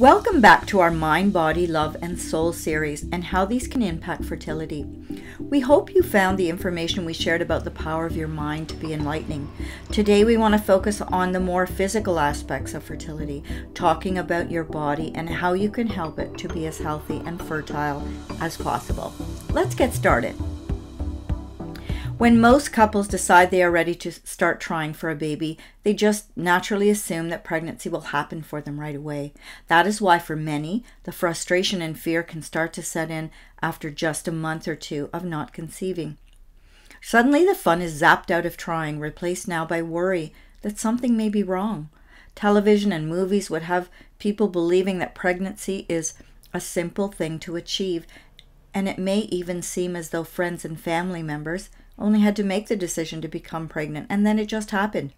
Welcome back to our Mind, Body, Love, and Soul series and how these can impact fertility. We hope you found the information we shared about the power of your mind to be enlightening. Today we want to focus on the more physical aspects of fertility, talking about your body and how you can help it to be as healthy and fertile as possible. Let's get started. When most couples decide they are ready to start trying for a baby, they just naturally assume that pregnancy will happen for them right away. That is why for many, the frustration and fear can start to set in after just a month or two of not conceiving. Suddenly the fun is zapped out of trying, replaced now by worry that something may be wrong. Television and movies would have people believing that pregnancy is a simple thing to achieve, and it may even seem as though friends and family members only had to make the decision to become pregnant, and then it just happened.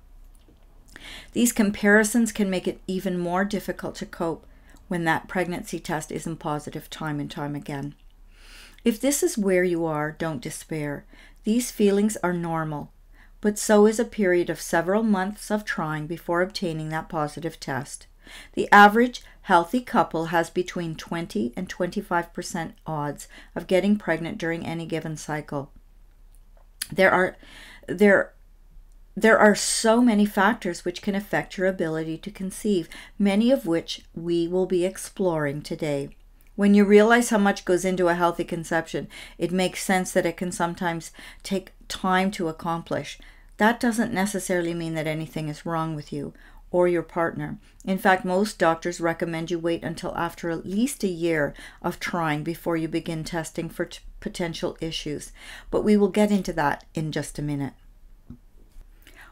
These comparisons can make it even more difficult to cope when that pregnancy test isn't positive time and time again. If this is where you are, don't despair. These feelings are normal, but so is a period of several months of trying before obtaining that positive test. The average healthy couple has between 20 and 25% odds of getting pregnant during any given cycle. There are so many factors which can affect your ability to conceive, many of which we will be exploring today. When you realize how much goes into a healthy conception, it makes sense that it can sometimes take time to accomplish. That doesn't necessarily mean that anything is wrong with you or your partner. In fact, most doctors recommend you wait until after at least a year of trying before you begin testing for potential issues. But we will get into that in just a minute.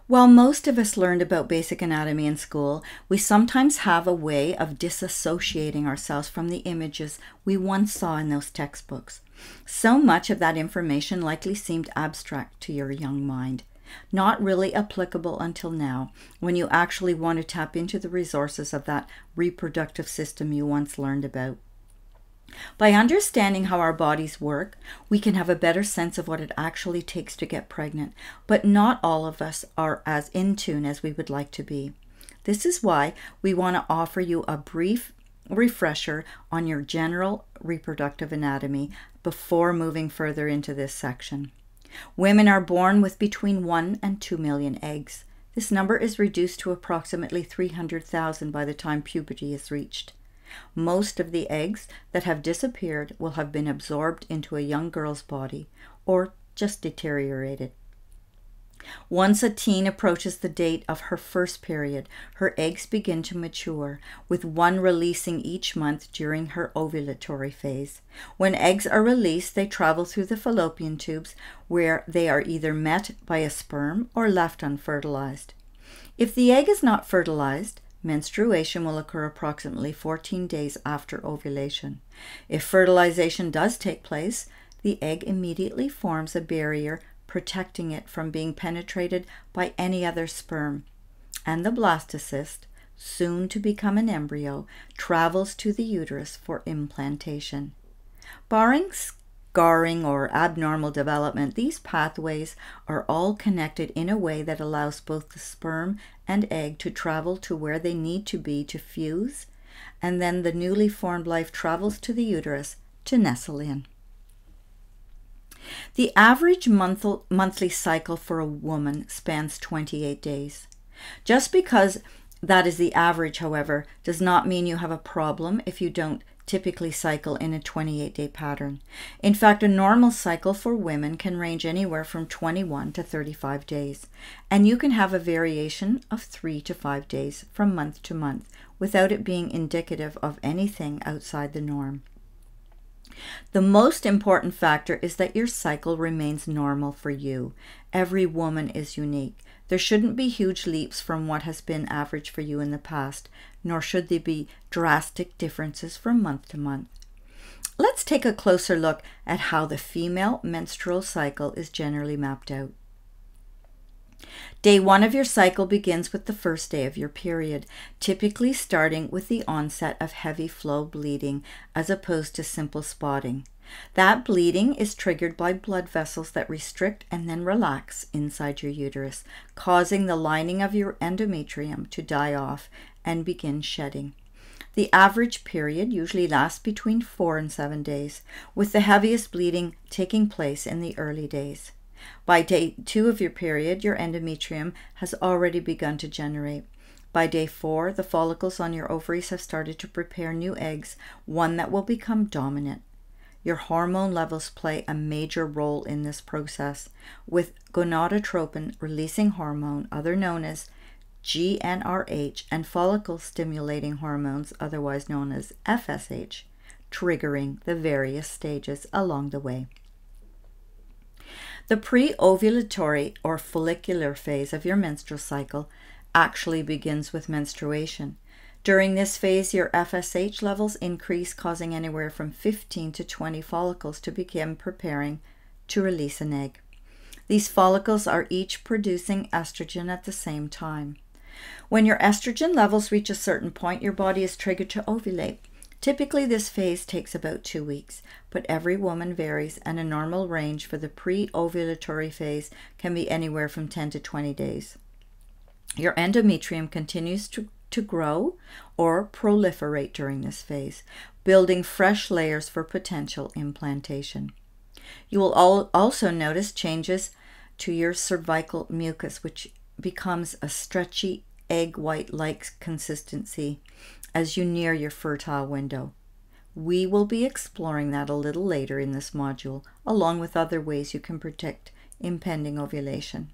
While most of us learned about basic anatomy in school, we sometimes have a way of disassociating ourselves from the images we once saw in those textbooks. So much of that information likely seemed abstract to your young mind. Not really applicable until now, when you actually want to tap into the resources of that reproductive system you once learned about. By understanding how our bodies work, we can have a better sense of what it actually takes to get pregnant, but not all of us are as in tune as we would like to be. This is why we want to offer you a brief refresher on your general reproductive anatomy before moving further into this section. Women are born with between 1 and 2 million eggs. This number is reduced to approximately 300,000 by the time puberty is reached. Most of the eggs that have disappeared will have been absorbed into a young girl's body or just deteriorated. Once a teen approaches the date of her first period, her eggs begin to mature, with one releasing each month during her ovulatory phase. When eggs are released, they travel through the fallopian tubes, where they are either met by a sperm or left unfertilized. If the egg is not fertilized, menstruation will occur approximately 14 days after ovulation. If fertilization does take place, the egg immediately forms a barrier protecting it from being penetrated by any other sperm, and the blastocyst, soon to become an embryo, travels to the uterus for implantation. Barring scarring or abnormal development, these pathways are all connected in a way that allows both the sperm and egg to travel to where they need to be to fuse, and then the newly formed life travels to the uterus to nestle in. The average monthly cycle for a woman spans 28 days. Just because that is the average, however, does not mean you have a problem if you don't typically cycle in a 28-day pattern. In fact, a normal cycle for women can range anywhere from 21 to 35 days, and you can have a variation of 3 to 5 days from month to month without it being indicative of anything outside the norm. The most important factor is that your cycle remains normal for you. Every woman is unique. There shouldn't be huge leaps from what has been average for you in the past, nor should there be drastic differences from month to month. Let's take a closer look at how the female menstrual cycle is generally mapped out. Day 1 of your cycle begins with the first day of your period, typically starting with the onset of heavy flow bleeding as opposed to simple spotting. That bleeding is triggered by blood vessels that restrict and then relax inside your uterus, causing the lining of your endometrium to die off and begin shedding. The average period usually lasts between 4 and 7 days, with the heaviest bleeding taking place in the early days. By day 2 of your period, your endometrium has already begun to generate. By day 4, the follicles on your ovaries have started to prepare new eggs, one that will become dominant. Your hormone levels play a major role in this process, with gonadotropin-releasing hormone, otherwise known as GnRH, and follicle-stimulating hormones, otherwise known as FSH, triggering the various stages along the way. The pre-ovulatory or follicular phase of your menstrual cycle actually begins with menstruation. During this phase, your FSH levels increase, causing anywhere from 15 to 20 follicles to begin preparing to release an egg. These follicles are each producing estrogen at the same time. When your estrogen levels reach a certain point, your body is triggered to ovulate. Typically, this phase takes about 2 weeks, but every woman varies, and a normal range for the pre-ovulatory phase can be anywhere from 10 to 20 days. Your endometrium continues to grow or proliferate during this phase, building fresh layers for potential implantation. You will also notice changes to your cervical mucus, which becomes a stretchy egg white-like consistency as you near your fertile window. We will be exploring that a little later in this module, along with other ways you can predict impending ovulation.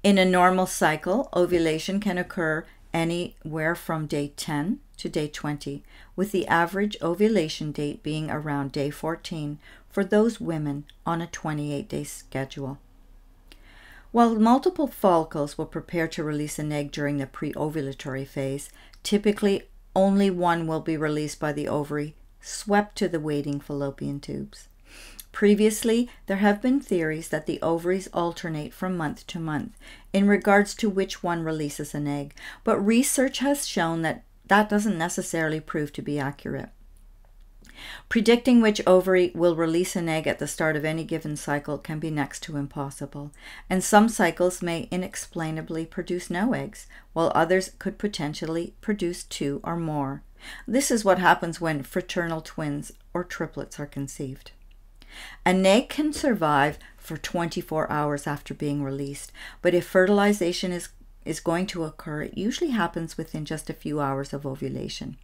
In a normal cycle, ovulation can occur anywhere from day 10 to day 20, with the average ovulation date being around day 14 for those women on a 28-day schedule. While multiple follicles will prepare to release an egg during the pre-ovulatory phase, typically only one will be released by the ovary, swept to the waiting fallopian tubes. Previously, there have been theories that the ovaries alternate from month to month in regards to which one releases an egg, but research has shown that that doesn't necessarily prove to be accurate. Predicting which ovary will release an egg at the start of any given cycle can be next to impossible, and some cycles may inexplainably produce no eggs, while others could potentially produce 2 or more. This is what happens when fraternal twins or triplets are conceived. An egg can survive for 24 hours after being released, but if fertilization is going to occur, it usually happens within just a few hours of ovulation.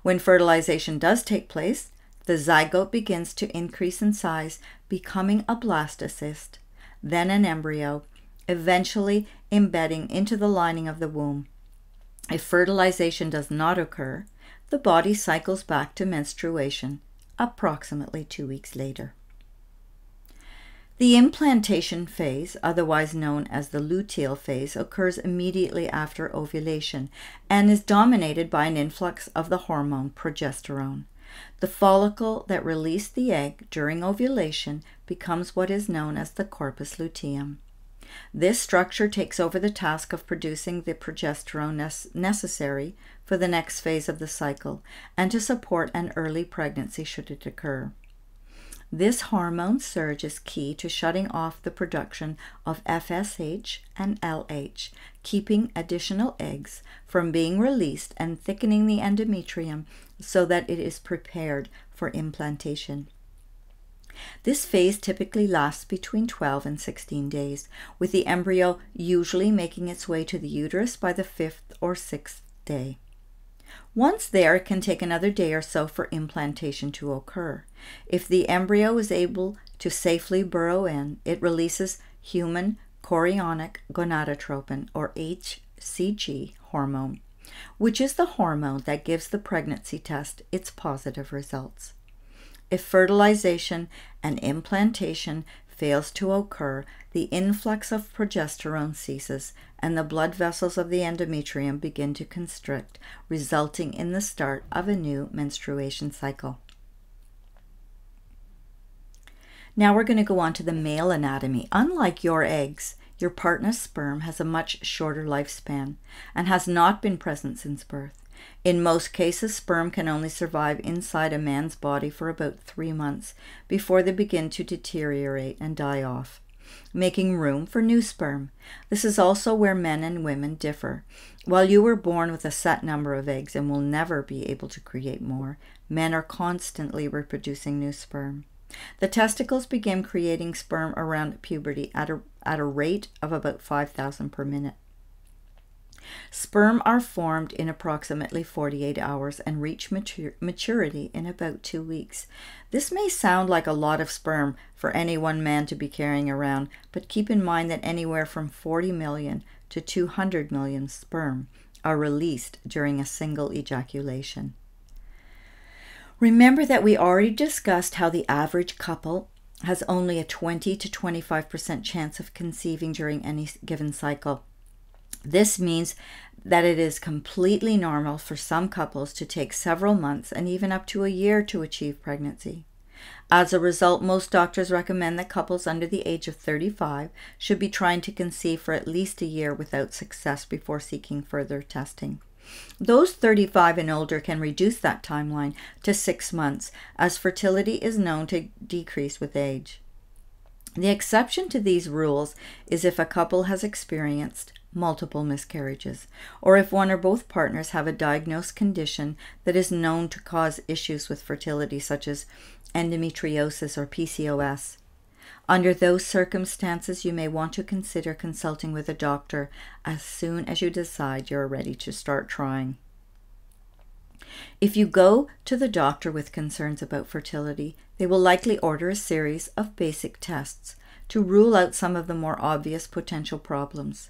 When fertilization does take place, the zygote begins to increase in size, becoming a blastocyst, then an embryo, eventually embedding into the lining of the womb. If fertilization does not occur, the body cycles back to menstruation approximately 2 weeks later. The implantation phase, otherwise known as the luteal phase, occurs immediately after ovulation and is dominated by an influx of the hormone progesterone. The follicle that released the egg during ovulation becomes what is known as the corpus luteum. This structure takes over the task of producing the progesterone necessary for the next phase of the cycle and to support an early pregnancy should it occur. This hormone surge is key to shutting off the production of FSH and LH, keeping additional eggs from being released and thickening the endometrium so that it is prepared for implantation. This phase typically lasts between 12 and 16 days, with the embryo usually making its way to the uterus by the 5th or 6th day. Once there, it can take another day or so for implantation to occur. If the embryo is able to safely burrow in, it releases human chorionic gonadotropin, or HCG hormone, which is the hormone that gives the pregnancy test its positive results. If fertilization and implantation fails to occur, the influx of progesterone ceases and the blood vessels of the endometrium begin to constrict, resulting in the start of a new menstruation cycle. Now we're going to go on to the male anatomy. Unlike your eggs, your partner's sperm has a much shorter lifespan and has not been present since birth. In most cases, sperm can only survive inside a man's body for about 3 months before they begin to deteriorate and die off, making room for new sperm. This is also where men and women differ. While you were born with a set number of eggs and will never be able to create more, men are constantly reproducing new sperm. The testicles begin creating sperm around puberty at a rate of about 5,000 per minute. Sperm are formed in approximately 48 hours and reach maturity in about 2 weeks. This may sound like a lot of sperm for any one man to be carrying around, but keep in mind that anywhere from 40 million to 200 million sperm are released during a single ejaculation. Remember that we already discussed how the average couple has only a 20 to 25% chance of conceiving during any given cycle. This means that it is completely normal for some couples to take several months and even up to a year to achieve pregnancy. As a result, most doctors recommend that couples under the age of 35 should be trying to conceive for at least a year without success before seeking further testing. Those 35 and older can reduce that timeline to 6 months, as fertility is known to decrease with age. The exception to these rules is if a couple has experienced multiple miscarriages, or if one or both partners have a diagnosed condition that is known to cause issues with fertility, such as endometriosis or PCOS. Under those circumstances, you may want to consider consulting with a doctor as soon as you decide you're ready to start trying. If you go to the doctor with concerns about fertility, they will likely order a series of basic tests to rule out some of the more obvious potential problems.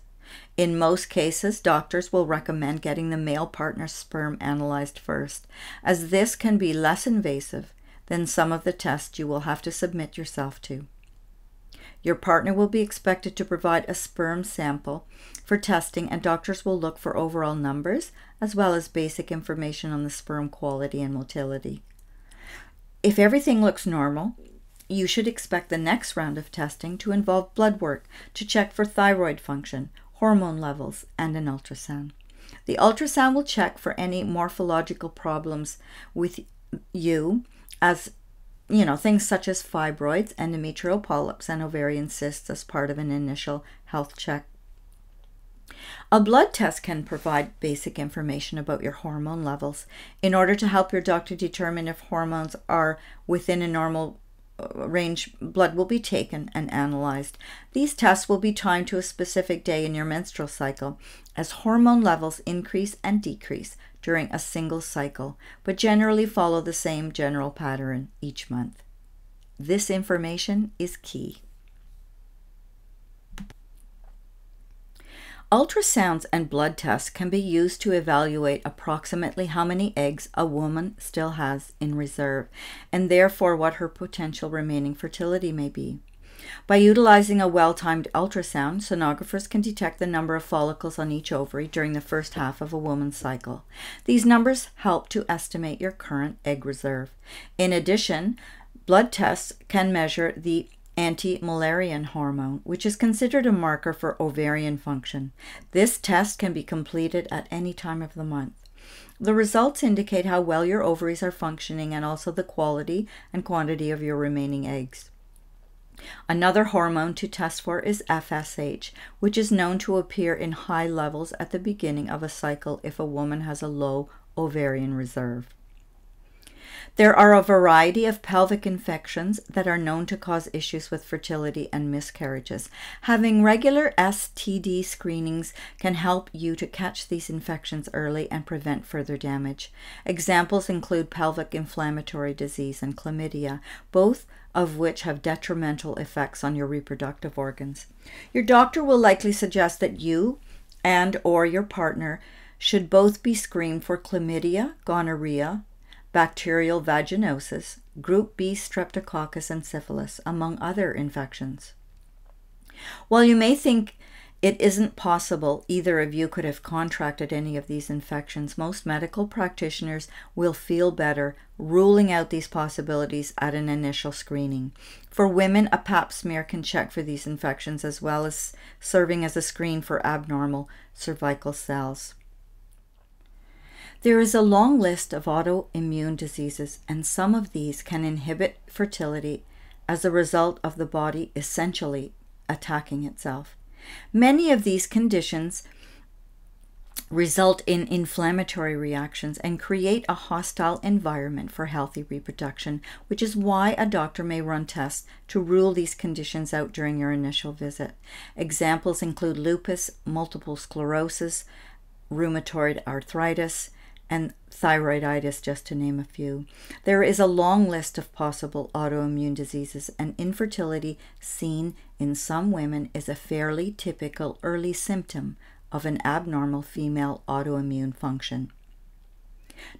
In most cases, doctors will recommend getting the male partner's sperm analyzed first, as this can be less invasive than some of the tests you will have to submit yourself to. Your partner will be expected to provide a sperm sample for testing, and doctors will look for overall numbers as well as basic information on the sperm quality and motility. If everything looks normal, you should expect the next round of testing to involve blood work to check for thyroid function, hormone levels, and an ultrasound. The ultrasound will check for any morphological problems with you, as things such as fibroids, endometrial polyps, and ovarian cysts as part of an initial health check. A blood test can provide basic information about your hormone levels in order to help your doctor determine if hormones are within a normal range. Blood will be taken and analyzed. These tests will be timed to a specific day in your menstrual cycle, as hormone levels increase and decrease during a single cycle, but generally follow the same general pattern each month. This information is key. Ultrasounds and blood tests can be used to evaluate approximately how many eggs a woman still has in reserve, and therefore what her potential remaining fertility may be. By utilizing a well-timed ultrasound, sonographers can detect the number of follicles on each ovary during the first half of a woman's cycle. These numbers help to estimate your current egg reserve. In addition, blood tests can measure the anti-Müllerian hormone, which is considered a marker for ovarian function. This test can be completed at any time of the month. The results indicate how well your ovaries are functioning and also the quality and quantity of your remaining eggs. Another hormone to test for is FSH, which is known to appear in high levels at the beginning of a cycle if a woman has a low ovarian reserve. There are a variety of pelvic infections that are known to cause issues with fertility and miscarriages. Having regular STD screenings can help you to catch these infections early and prevent further damage. Examples include pelvic inflammatory disease and chlamydia, both of which have detrimental effects on your reproductive organs. Your doctor will likely suggest that you and/or your partner should both be screened for chlamydia, gonorrhea, bacterial vaginosis, group B streptococcus, and syphilis, among other infections. While you may think it isn't possible either of you could have contracted any of these infections, most medical practitioners will feel better ruling out these possibilities at an initial screening. For women, a pap smear can check for these infections as well as serving as a screen for abnormal cervical cells. There is a long list of autoimmune diseases, and some of these can inhibit fertility as a result of the body essentially attacking itself. Many of these conditions result in inflammatory reactions and create a hostile environment for healthy reproduction, which is why a doctor may run tests to rule these conditions out during your initial visit. Examples include lupus, multiple sclerosis, rheumatoid arthritis, and thyroiditis, just to name a few. There is a long list of possible autoimmune diseases, and infertility seen in some women is a fairly typical early symptom of an abnormal female autoimmune function.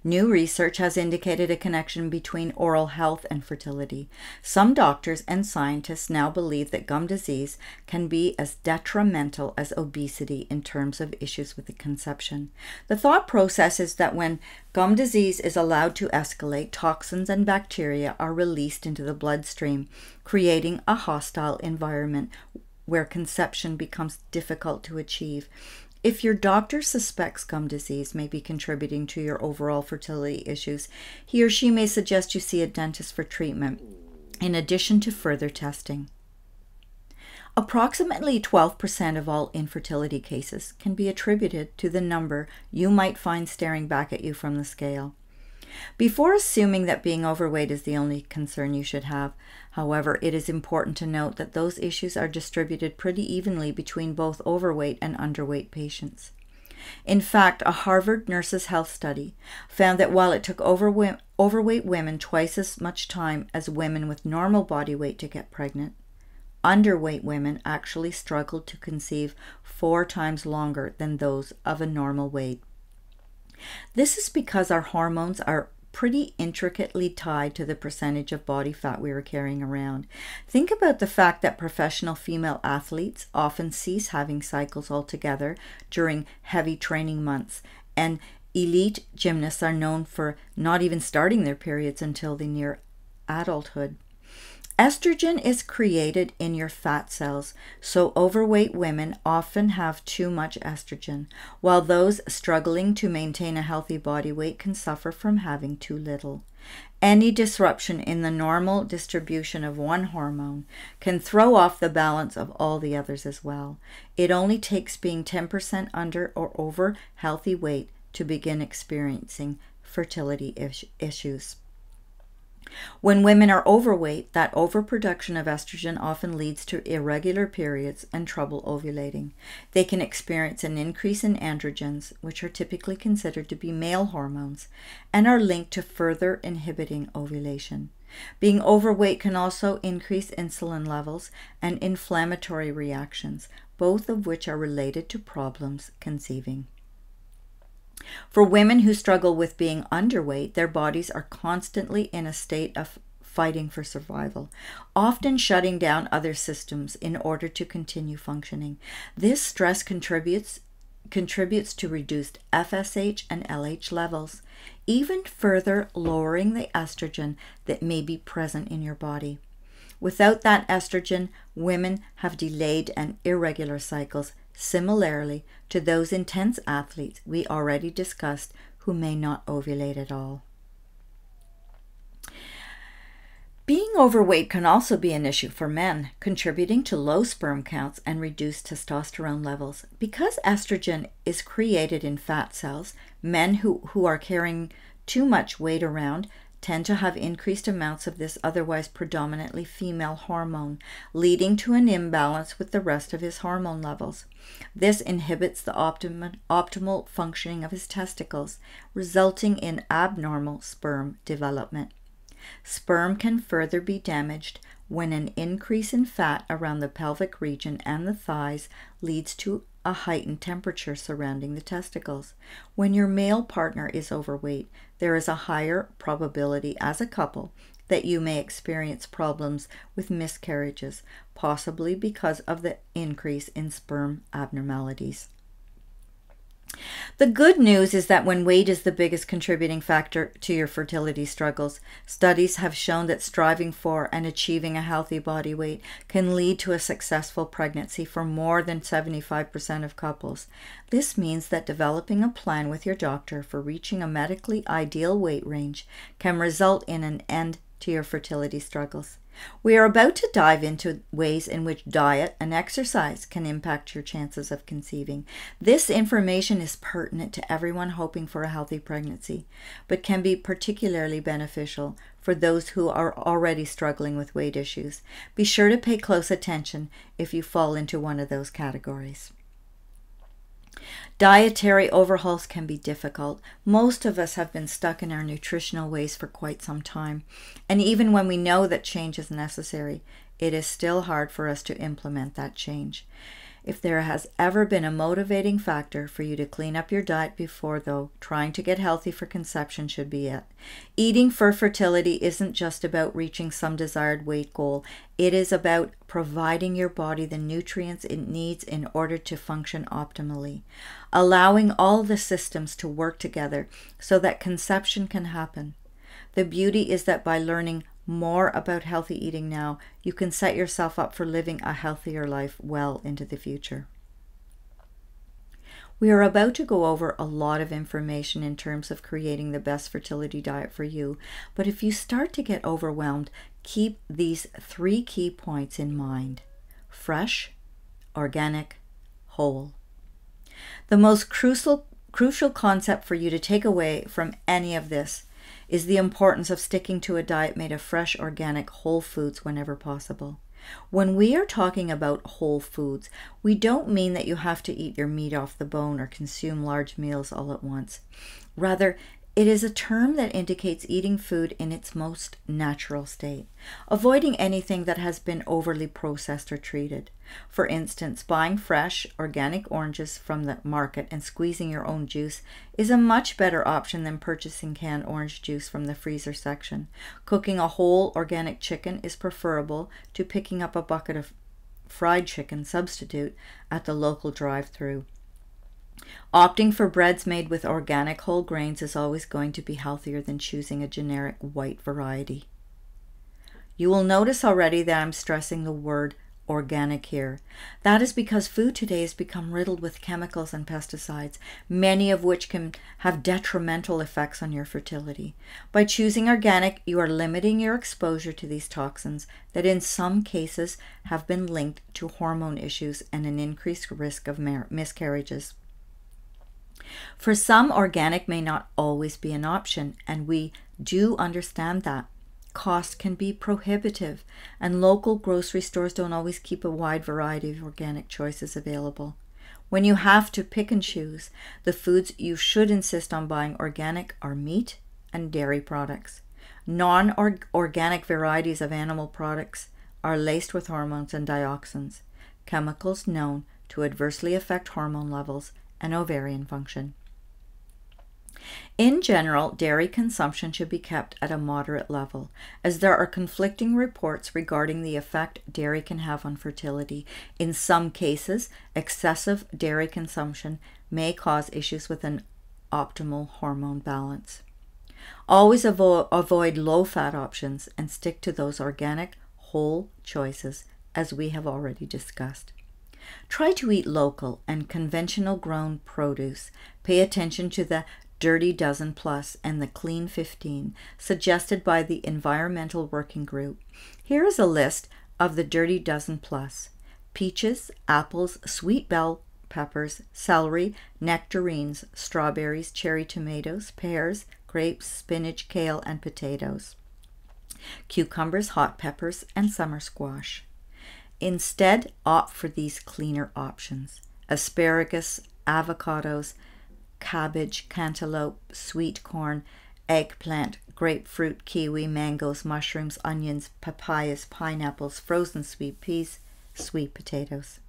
New research has indicated a connection between oral health and fertility. Some doctors and scientists now believe that gum disease can be as detrimental as obesity in terms of issues with the conception. The thought process is that when gum disease is allowed to escalate, toxins and bacteria are released into the bloodstream, creating a hostile environment where conception becomes difficult to achieve. If your doctor suspects gum disease may be contributing to your overall fertility issues, he or she may suggest you see a dentist for treatment, in addition to further testing. Approximately 12% of all infertility cases can be attributed to the number you might find staring back at you from the scale. Before assuming that being overweight is the only concern you should have, however, it is important to note that those issues are distributed pretty evenly between both overweight and underweight patients. In fact, a Harvard Nurses' Health study found that while it took overweight women twice as much time as women with normal body weight to get pregnant, underweight women actually struggled to conceive 4 times longer than those of a normal weight. This is because our hormones are pretty intricately tied to the percentage of body fat we are carrying around. Think about the fact that professional female athletes often cease having cycles altogether during heavy training months, and elite gymnasts are known for not even starting their periods until they near adulthood. Estrogen is created in your fat cells, so overweight women often have too much estrogen, while those struggling to maintain a healthy body weight can suffer from having too little. Any disruption in the normal distribution of one hormone can throw off the balance of all the others as well. It only takes being 10% under or over healthy weight to begin experiencing fertility issues. When women are overweight, that overproduction of estrogen often leads to irregular periods and trouble ovulating. They can experience an increase in androgens, which are typically considered to be male hormones, and are linked to further inhibiting ovulation. Being overweight can also increase insulin levels and inflammatory reactions, both of which are related to problems conceiving. For women who struggle with being underweight, their bodies are constantly in a state of fighting for survival, often shutting down other systems in order to continue functioning. This stress contributes to reduced FSH and LH levels, even further lowering the estrogen that may be present in your body. Without that estrogen, women have delayed and irregular cycles, similarly to those intense athletes we already discussed who may not ovulate at all. Being overweight can also be an issue for men, contributing to low sperm counts and reduced testosterone levels. Because estrogen is created in fat cells, men who are carrying too much weight around tend to have increased amounts of this otherwise predominantly female hormone, leading to an imbalance with the rest of his hormone levels. This inhibits the optimal functioning of his testicles, resulting in abnormal sperm development. Sperm can further be damaged when an increase in fat around the pelvic region and the thighs leads to a heightened temperature surrounding the testicles. When your male partner is overweight, there is a higher probability as a couple that you may experience problems with miscarriages, possibly because of the increase in sperm abnormalities. The good news is that when weight is the biggest contributing factor to your fertility struggles, studies have shown that striving for and achieving a healthy body weight can lead to a successful pregnancy for more than 75% of couples. This means that developing a plan with your doctor for reaching a medically ideal weight range can result in an end to your fertility struggles. We are about to dive into ways in which diet and exercise can impact your chances of conceiving. This information is pertinent to everyone hoping for a healthy pregnancy, but can be particularly beneficial for those who are already struggling with weight issues. Be sure to pay close attention if you fall into one of those categories. Dietary overhauls can be difficult. Most of us have been stuck in our nutritional ways for quite some time, and even when we know that change is necessary, it is still hard for us to implement that change. If there has ever been a motivating factor for you to clean up your diet before, though, trying to get healthy for conception should be it. Eating for fertility isn't just about reaching some desired weight goal. It is about providing your body the nutrients it needs in order to function optimally, allowing all the systems to work together so that conception can happen. The beauty is that by learning more about healthy eating now, you can set yourself up for living a healthier life well into the future. We are about to go over a lot of information in terms of creating the best fertility diet for you, but if you start to get overwhelmed, keep these 3 key points in mind: fresh, organic, whole. The most crucial concept for you to take away from any of this is the importance of sticking to a diet made of fresh, organic, whole foods whenever possible. When we are talking about whole foods, we don't mean that you have to eat your meat off the bone or consume large meals all at once. Rather, it is a term that indicates eating food in its most natural state, avoiding anything that has been overly processed or treated. For instance, buying fresh, organic oranges from the market and squeezing your own juice is a much better option than purchasing canned orange juice from the freezer section. Cooking a whole organic chicken is preferable to picking up a bucket of fried chicken substitute at the local drive-thru. Opting for breads made with organic whole grains is always going to be healthier than choosing a generic white variety. You will notice already that I'm stressing the word organic here. That is because food today has become riddled with chemicals and pesticides, many of which can have detrimental effects on your fertility. By choosing organic, you are limiting your exposure to these toxins that in some cases have been linked to hormone issues and an increased risk of miscarriages. For some, organic may not always be an option, and we do understand that. Cost can be prohibitive, and local grocery stores don't always keep a wide variety of organic choices available. When you have to pick and choose, the foods you should insist on buying organic are meat and dairy products. Non-organic varieties of animal products are laced with hormones and dioxins, chemicals known to adversely affect hormone levels and ovarian function. In general, dairy consumption should be kept at a moderate level, as there are conflicting reports regarding the effect dairy can have on fertility. In some cases, excessive dairy consumption may cause issues with an optimal hormone balance. Always avoid low-fat options and stick to those organic, whole choices, as we have already discussed. Try to eat local and conventional grown produce. Pay attention to the Dirty Dozen Plus and the Clean 15 suggested by the Environmental Working Group. Here is a list of the Dirty Dozen Plus: peaches, apples, sweet bell peppers, celery, nectarines, strawberries, cherry tomatoes, pears, grapes, spinach, kale, and potatoes, cucumbers, hot peppers, and summer squash. Instead, opt for these cleaner options: asparagus, avocados, cabbage, cantaloupe, sweet corn, eggplant, grapefruit, kiwi, mangoes, mushrooms, onions, papayas, pineapples, frozen sweet peas, sweet potatoes.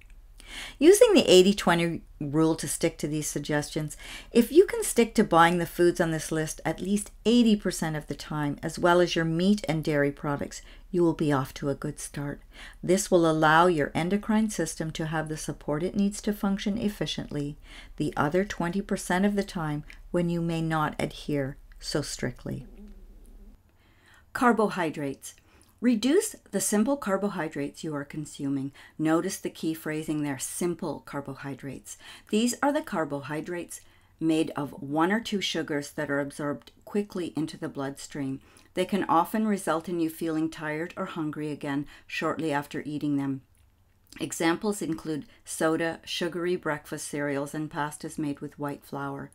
Using the 80-20 rule to stick to these suggestions, if you can stick to buying the foods on this list at least 80% of the time, as well as your meat and dairy products, you will be off to a good start. This will allow your endocrine system to have the support it needs to function efficiently the other 20% of the time when you may not adhere so strictly. Carbohydrates. Reduce the simple carbohydrates you are consuming. Notice the key phrasing there: simple carbohydrates. These are the carbohydrates made of 1 or 2 sugars that are absorbed quickly into the bloodstream. They can often result in you feeling tired or hungry again shortly after eating them. Examples include soda, sugary breakfast cereals, and pastas made with white flour.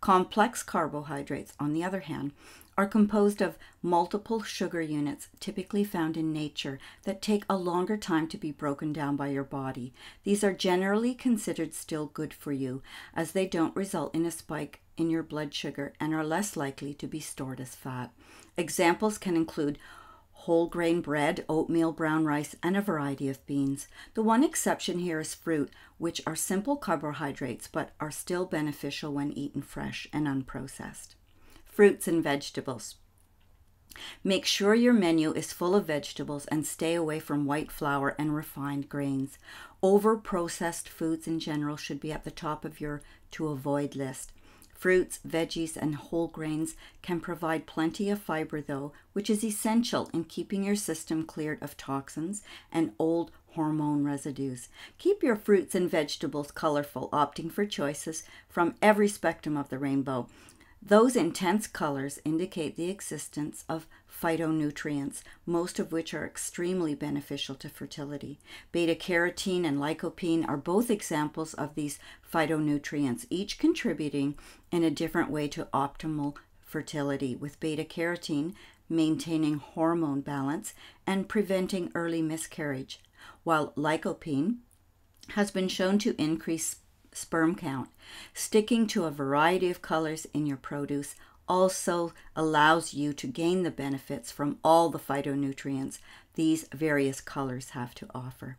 Complex carbohydrates, on the other hand, are composed of multiple sugar units typically found in nature that take a longer time to be broken down by your body. These are generally considered still good for you, as they don't result in a spike in your blood sugar and are less likely to be stored as fat. Examples can include whole grain bread, oatmeal, brown rice, and a variety of beans. The one exception here is fruit, which are simple carbohydrates but are still beneficial when eaten fresh and unprocessed. Fruits and vegetables. Make sure your menu is full of vegetables and stay away from white flour and refined grains. Over-processed foods in general should be at the top of your to-avoid list. Fruits, veggies, and whole grains can provide plenty of fiber, though, which is essential in keeping your system cleared of toxins and old hormone residues. Keep your fruits and vegetables colorful, opting for choices from every spectrum of the rainbow. Those intense colors indicate the existence of phytonutrients, most of which are extremely beneficial to fertility. Beta-carotene and lycopene are both examples of these phytonutrients, each contributing in a different way to optimal fertility, with beta-carotene maintaining hormone balance and preventing early miscarriage, while lycopene has been shown to increase sperm count. Sticking to a variety of colors in your produce also allows you to gain the benefits from all the phytonutrients these various colors have to offer.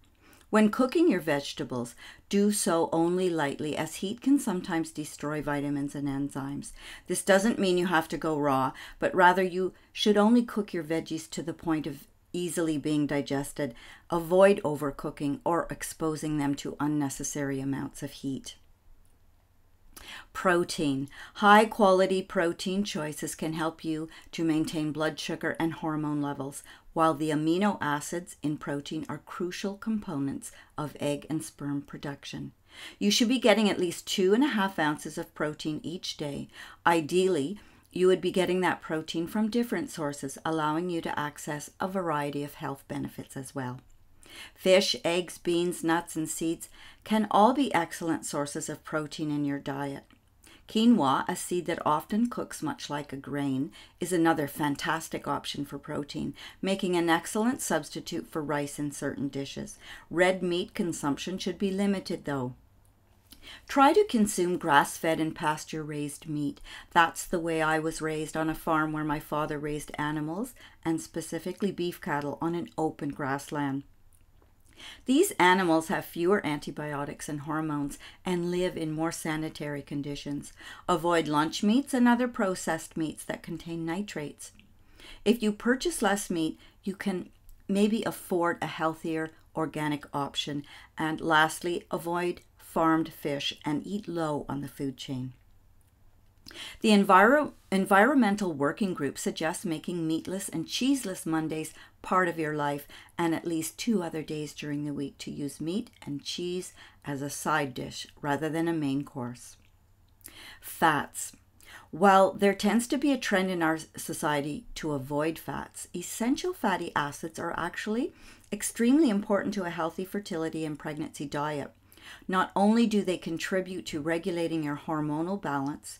When cooking your vegetables, do so only lightly, as heat can sometimes destroy vitamins and enzymes. This doesn't mean you have to go raw, but rather you should only cook your veggies to the point of easily being digested. Avoid overcooking or exposing them to unnecessary amounts of heat. Protein. High quality protein choices can help you to maintain blood sugar and hormone levels, while the amino acids in protein are crucial components of egg and sperm production. You should be getting at least 2.5 ounces of protein each day. Ideally, you would be getting that protein from different sources, allowing you to access a variety of health benefits as well. Fish, eggs, beans, nuts, and seeds can all be excellent sources of protein in your diet. Quinoa, a seed that often cooks much like a grain, is another fantastic option for protein, making an excellent substitute for rice in certain dishes. Red meat consumption should be limited, though. Try to consume grass-fed and pasture-raised meat. That's the way I was raised, on a farm where my father raised animals, and specifically beef cattle, on an open grassland. These animals have fewer antibiotics and hormones and live in more sanitary conditions. Avoid lunch meats and other processed meats that contain nitrates. If you purchase less meat, you can maybe afford a healthier organic option. And lastly, avoid farmed fish and eat low on the food chain. The Environmental Working Group suggests making meatless and cheeseless Mondays part of your life, and at least 2 other days during the week to use meat and cheese as a side dish rather than a main course. Fats. While there tends to be a trend in our society to avoid fats, essential fatty acids are actually extremely important to a healthy fertility and pregnancy diet. Not only do they contribute to regulating your hormonal balance,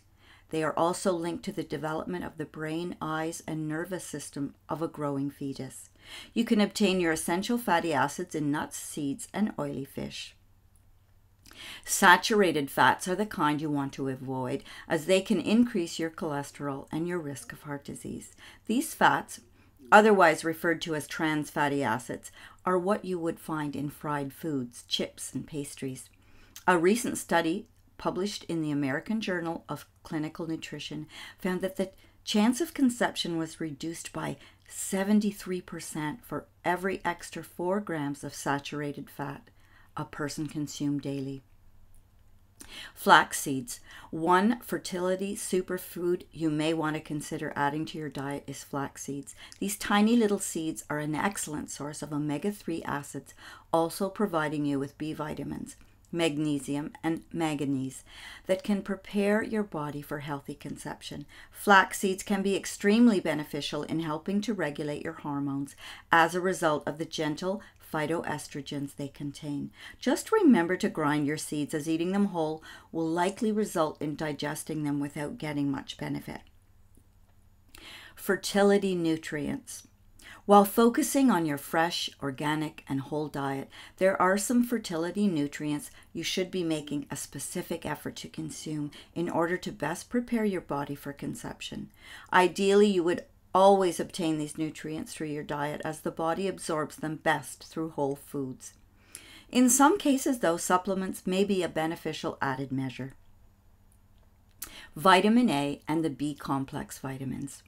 they are also linked to the development of the brain, eyes, and nervous system of a growing fetus. You can obtain your essential fatty acids in nuts, seeds, and oily fish. Saturated fats are the kind you want to avoid, as they can increase your cholesterol and your risk of heart disease. These fats, otherwise referred to as trans fatty acids, are what you would find in fried foods, chips, and pastries. A recent study published in the American Journal of Clinical Nutrition found that the chance of conception was reduced by 73% for every extra 4 grams of saturated fat a person consumed daily. Flaxseeds. One fertility superfood you may want to consider adding to your diet is flax seeds. These tiny little seeds are an excellent source of omega-3 acids, also providing you with B vitamins. magnesium, and manganese that can prepare your body for healthy conception. Flax seeds can be extremely beneficial in helping to regulate your hormones as a result of the gentle phytoestrogens they contain. Just remember to grind your seeds, as eating them whole will likely result in digesting them without getting much benefit. Fertility nutrients. While focusing on your fresh, organic, and whole diet, there are some fertility nutrients you should be making a specific effort to consume in order to best prepare your body for conception. Ideally, you would always obtain these nutrients through your diet, as the body absorbs them best through whole foods. In some cases, though, supplements may be a beneficial added measure. Vitamin A and the B complex vitamins.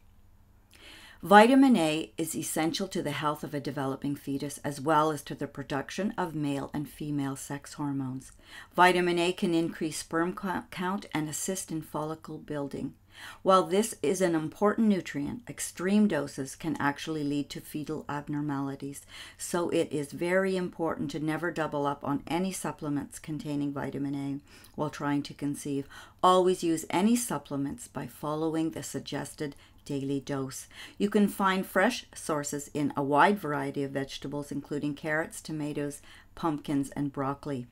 Vitamin A is essential to the health of a developing fetus, as well as to the production of male and female sex hormones. Vitamin A can increase sperm count and assist in follicle building. While this is an important nutrient, extreme doses can actually lead to fetal abnormalities, so it is very important to never double up on any supplements containing vitamin A while trying to conceive. Always use any supplements by following the suggested daily dose. You can find fresh sources in a wide variety of vegetables, including carrots, tomatoes, pumpkins, and broccoli.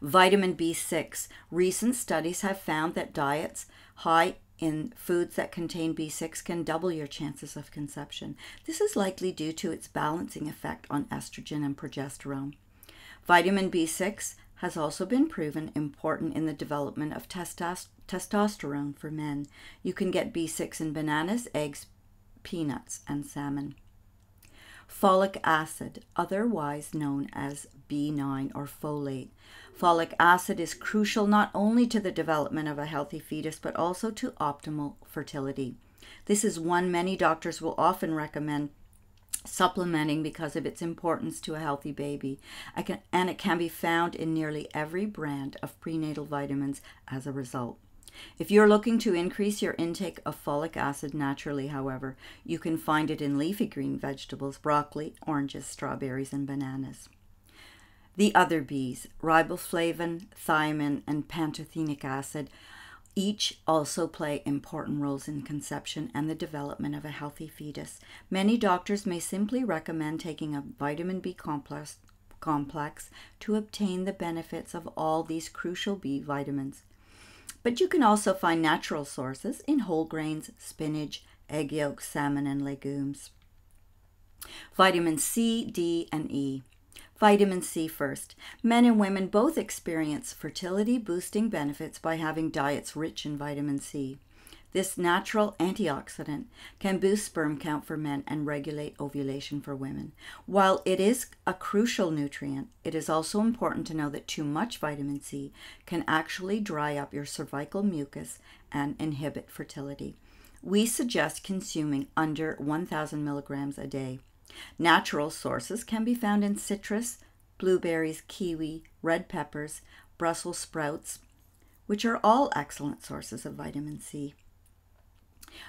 Vitamin B6. Recent studies have found that diets high in foods that contain B6 can double your chances of conception. This is likely due to its balancing effect on estrogen and progesterone. Vitamin B6 has also been proven important in the development of testosterone for men. You can get B6 in bananas, eggs, peanuts, and salmon. Folic acid, otherwise known as B9 or folate. Folic acid is crucial not only to the development of a healthy fetus, but also to optimal fertility. This is one many doctors will often recommend supplementing because of its importance to a healthy baby, and it can be found in nearly every brand of prenatal vitamins as a result. If you're looking to increase your intake of folic acid naturally, however, you can find it in leafy green vegetables, broccoli, oranges, strawberries, and bananas. The other B's, riboflavin, thiamine, and pantothenic acid, each also play important roles in conception and the development of a healthy fetus. Many doctors may simply recommend taking a vitamin B complex to obtain the benefits of all these crucial B vitamins. But you can also find natural sources in whole grains, spinach, egg yolks, salmon, and legumes. Vitamin C, D, and E. Vitamin C first. Men and women both experience fertility-boosting benefits by having diets rich in vitamin C. This natural antioxidant can boost sperm count for men and regulate ovulation for women. While it is a crucial nutrient, it is also important to know that too much vitamin C can actually dry up your cervical mucus and inhibit fertility. We suggest consuming under 1,000 milligrams a day. Natural sources can be found in citrus, blueberries, kiwi, red peppers, Brussels sprouts, which are all excellent sources of vitamin C.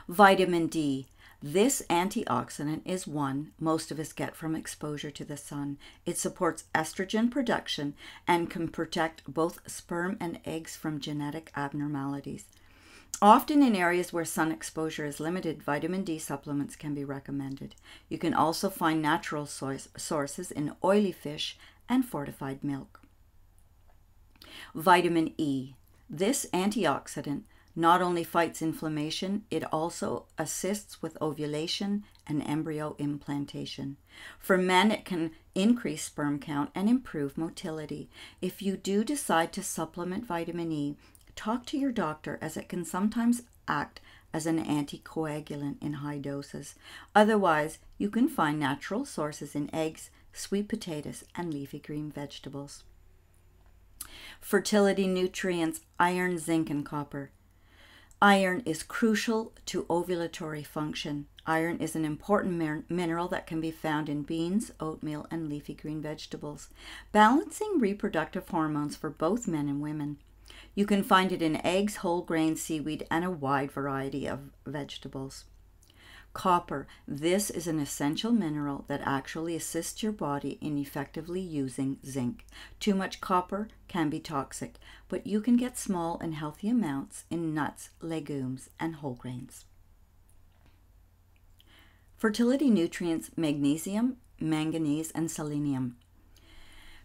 Vitamin D. This antioxidant is one most of us get from exposure to the sun. It supports estrogen production and can protect both sperm and eggs from genetic abnormalities. Often in areas where sun exposure is limited, vitamin D supplements can be recommended. You can also find natural sources in oily fish and fortified milk. Vitamin E. This antioxidant not only fights inflammation, it also assists with ovulation and embryo implantation. For men, it can increase sperm count and improve motility. If you do decide to supplement vitamin E, talk to your doctor, as it can sometimes act as an anticoagulant in high doses. Otherwise, you can find natural sources in eggs, sweet potatoes, and leafy green vegetables. Fertility nutrients, iron, zinc, and copper. Iron is crucial to ovulatory function. Iron is an important mineral that can be found in beans, oatmeal, and leafy green vegetables, balancing reproductive hormones for both men and women. You can find it in eggs, whole grains, seaweed, and a wide variety of vegetables. Copper. This is an essential mineral that actually assists your body in effectively using zinc. Too much copper can be toxic, but you can get small and healthy amounts in nuts, legumes, and whole grains. Fertility nutrients: magnesium, manganese, and selenium.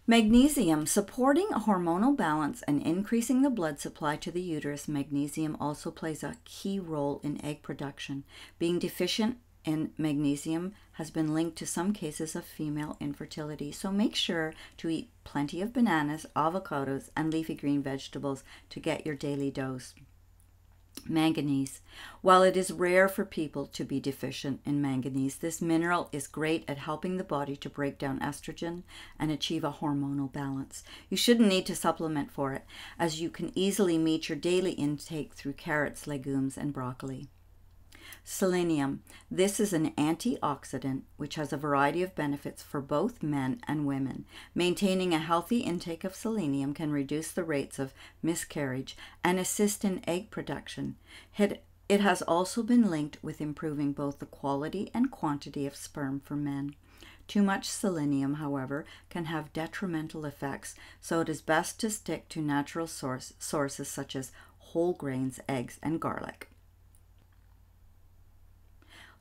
Magnesium, supporting a hormonal balance and increasing the blood supply to the uterus. Magnesium also plays a key role in egg production. Being deficient in magnesium has been linked to some cases of female infertility, so make sure to eat plenty of bananas, avocados, and leafy green vegetables to get your daily dose. Manganese. While it is rare for people to be deficient in manganese, this mineral is great at helping the body to break down estrogen and achieve a hormonal balance. You shouldn't need to supplement for it, as you can easily meet your daily intake through carrots, legumes, and broccoli. Selenium. This is an antioxidant which has a variety of benefits for both men and women. Maintaining a healthy intake of selenium can reduce the rates of miscarriage and assist in egg production. It has also been linked with improving both the quality and quantity of sperm for men. Too much selenium, however, can have detrimental effects, so it is best to stick to natural sources such as whole grains, eggs, and garlic.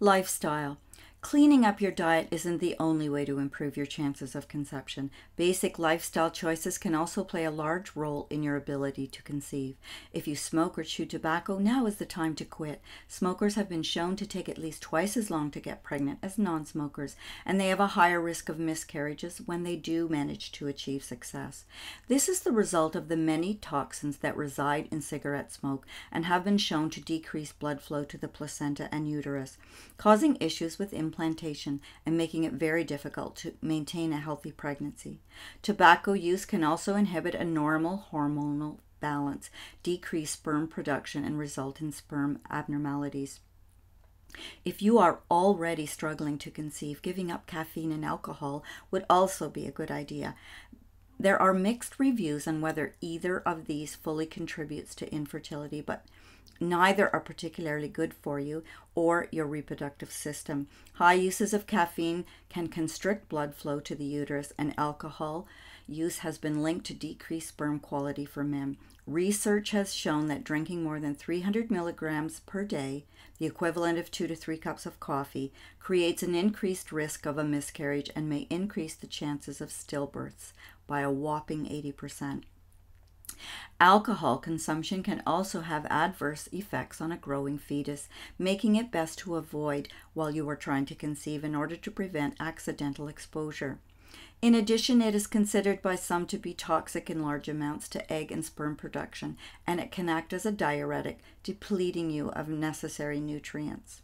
Lifestyle. Cleaning up your diet isn't the only way to improve your chances of conception. Basic lifestyle choices can also play a large role in your ability to conceive. If you smoke or chew tobacco, now is the time to quit. Smokers have been shown to take at least twice as long to get pregnant as non-smokers, and they have a higher risk of miscarriages when they do manage to achieve success. This is the result of the many toxins that reside in cigarette smoke and have been shown to decrease blood flow to the placenta and uterus, causing issues with implantation and making it very difficult to maintain a healthy pregnancy. Tobacco use can also inhibit a normal hormonal balance, decrease sperm production, and result in sperm abnormalities. If you are already struggling to conceive, giving up caffeine and alcohol would also be a good idea. There are mixed reviews on whether either of these fully contributes to infertility, but neither are particularly good for you or your reproductive system. High uses of caffeine can constrict blood flow to the uterus, and alcohol use has been linked to decreased sperm quality for men. Research has shown that drinking more than 300 milligrams per day, the equivalent of 2 to 3 cups of coffee, creates an increased risk of a miscarriage and may increase the chances of stillbirths by a whopping 80%. Alcohol consumption can also have adverse effects on a growing fetus, making it best to avoid while you are trying to conceive in order to prevent accidental exposure. In addition, it is considered by some to be toxic in large amounts to egg and sperm production, and it can act as a diuretic, depleting you of necessary nutrients.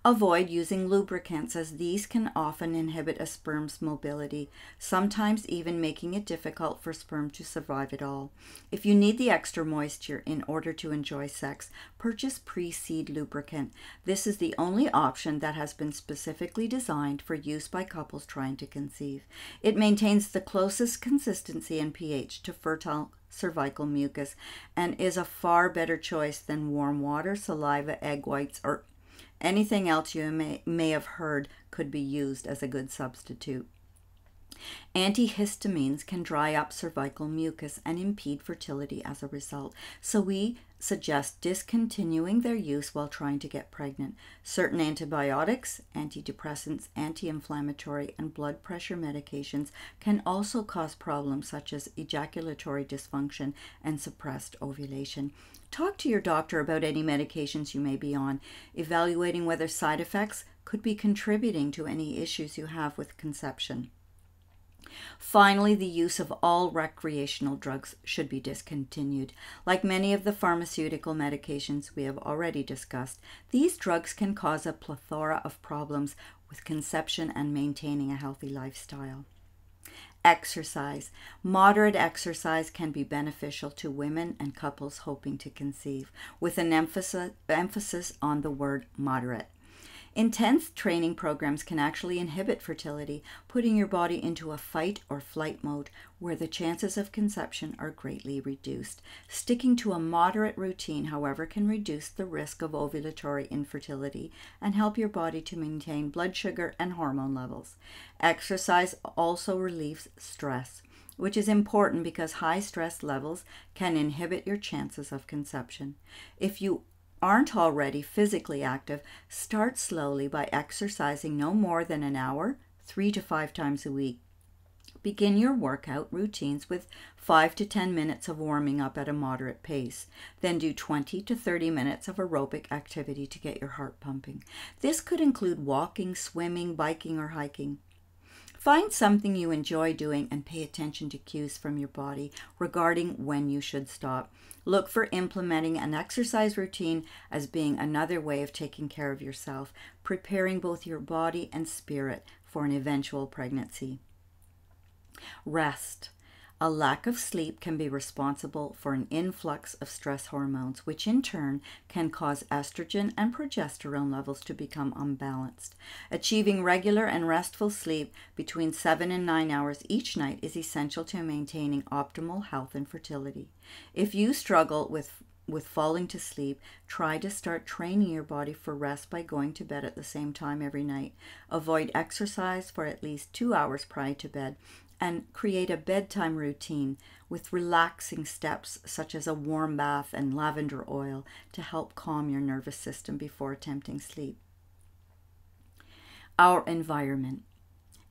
Avoid using lubricants, as these can often inhibit a sperm's mobility, sometimes even making it difficult for sperm to survive at all. If you need the extra moisture in order to enjoy sex, purchase pre-seed lubricant. This is the only option that has been specifically designed for use by couples trying to conceive. It maintains the closest consistency and pH to fertile cervical mucus and is a far better choice than warm water, saliva, egg whites, or anything else you may have heard could be used as a good substitute. Antihistamines can dry up cervical mucus and impede fertility as a result, so we suggest discontinuing their use while trying to get pregnant. Certain antibiotics, antidepressants, anti-inflammatory, and blood pressure medications can also cause problems such as ejaculatory dysfunction and suppressed ovulation. Talk to your doctor about any medications you may be on, evaluating whether side effects could be contributing to any issues you have with conception. Finally, the use of all recreational drugs should be discontinued. Like many of the pharmaceutical medications we have already discussed, these drugs can cause a plethora of problems with conception and maintaining a healthy lifestyle. Exercise. Moderate exercise can be beneficial to women and couples hoping to conceive, with an emphasis on the word moderate. Intense training programs can actually inhibit fertility, putting your body into a fight or flight mode where the chances of conception are greatly reduced. Sticking to a moderate routine, however, can reduce the risk of ovulatory infertility and help your body to maintain blood sugar and hormone levels. Exercise also relieves stress, which is important because high stress levels can inhibit your chances of conception. If you aren't already physically active, start slowly by exercising no more than an hour, 3 to 5 times a week. Begin your workout routines with 5 to 10 minutes of warming up at a moderate pace. Then do 20 to 30 minutes of aerobic activity to get your heart pumping. This could include walking, swimming, biking, or hiking. Find something you enjoy doing and pay attention to cues from your body regarding when you should stop. Look for implementing an exercise routine as being another way of taking care of yourself, preparing both your body and spirit for an eventual pregnancy. Rest. A lack of sleep can be responsible for an influx of stress hormones, which in turn can cause estrogen and progesterone levels to become unbalanced. Achieving regular and restful sleep between 7 and 9 hours each night is essential to maintaining optimal health and fertility. If you struggle with falling to sleep, try to start training your body for rest by going to bed at the same time every night. Avoid exercise for at least 2 hours prior to bed, and create a bedtime routine with relaxing steps such as a warm bath and lavender oil to help calm your nervous system before attempting sleep. Our environment.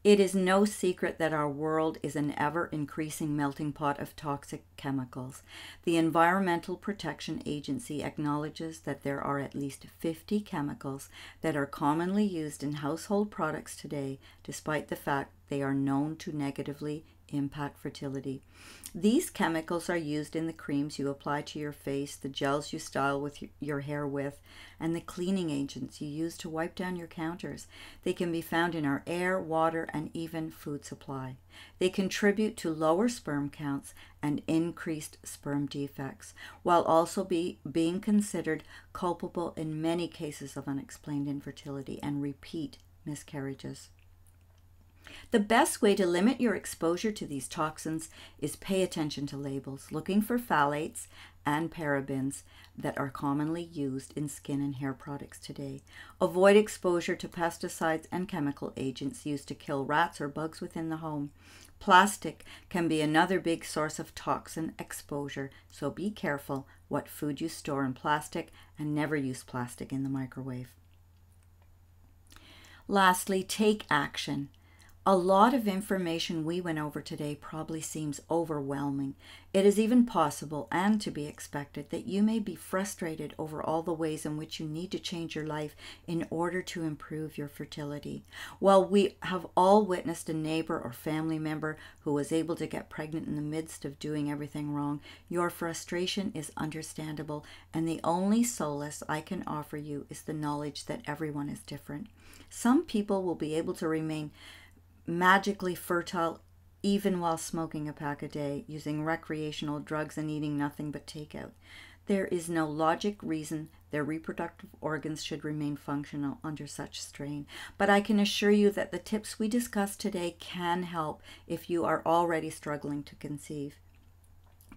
It is no secret that our world is an ever-increasing melting pot of toxic chemicals. The Environmental Protection Agency acknowledges that there are at least 50 chemicals that are commonly used in household products today, despite the fact they are known to negatively impact fertility. These chemicals are used in the creams you apply to your face, the gels you style with your hair with, and the cleaning agents you use to wipe down your counters. They can be found in our air, water, and even food supply. They contribute to lower sperm counts and increased sperm defects, while also being considered culpable in many cases of unexplained infertility and repeat miscarriages. The best way to limit your exposure to these toxins is pay attention to labels, looking for phthalates and parabens that are commonly used in skin and hair products today. Avoid exposure to pesticides and chemical agents used to kill rats or bugs within the home. Plastic can be another big source of toxin exposure, so be careful what food you store in plastic and never use plastic in the microwave. Lastly, take action. A lot of information we went over today probably seems overwhelming. It is even possible and to be expected that you may be frustrated over all the ways in which you need to change your life in order to improve your fertility. While we have all witnessed a neighbor or family member who was able to get pregnant in the midst of doing everything wrong, your frustration is understandable, and the only solace I can offer you is the knowledge that everyone is different. Some people will be able to remain magically fertile even while smoking a pack a day, using recreational drugs and eating nothing but takeout. There is no logic reason their reproductive organs should remain functional under such strain, but I can assure you that the tips we discussed today can help if you are already struggling to conceive.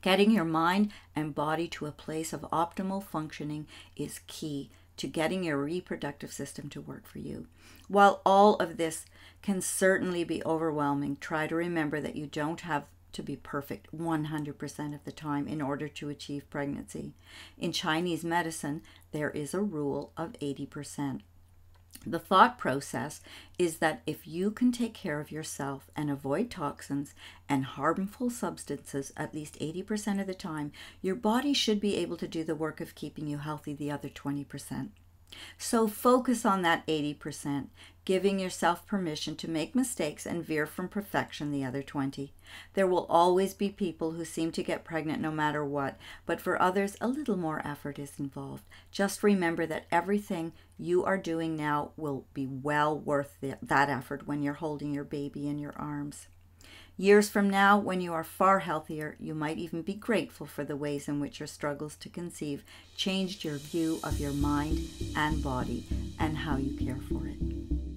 Getting your mind and body to a place of optimal functioning is key to getting your reproductive system to work for you. While all of this can certainly be overwhelming, try to remember that you don't have to be perfect 100% of the time in order to achieve pregnancy. In Chinese medicine, there is a rule of 80%. The thought process is that if you can take care of yourself and avoid toxins and harmful substances at least 80% of the time, your body should be able to do the work of keeping you healthy the other 20%. So focus on that 80%, giving yourself permission to make mistakes and veer from perfection the other 20. There will always be people who seem to get pregnant no matter what, but for others a little more effort is involved. Just remember that everything you are doing now will be well worth that effort when you're holding your baby in your arms. Years from now, when you are far healthier, you might even be grateful for the ways in which your struggles to conceive changed your view of your mind and body and how you care for it.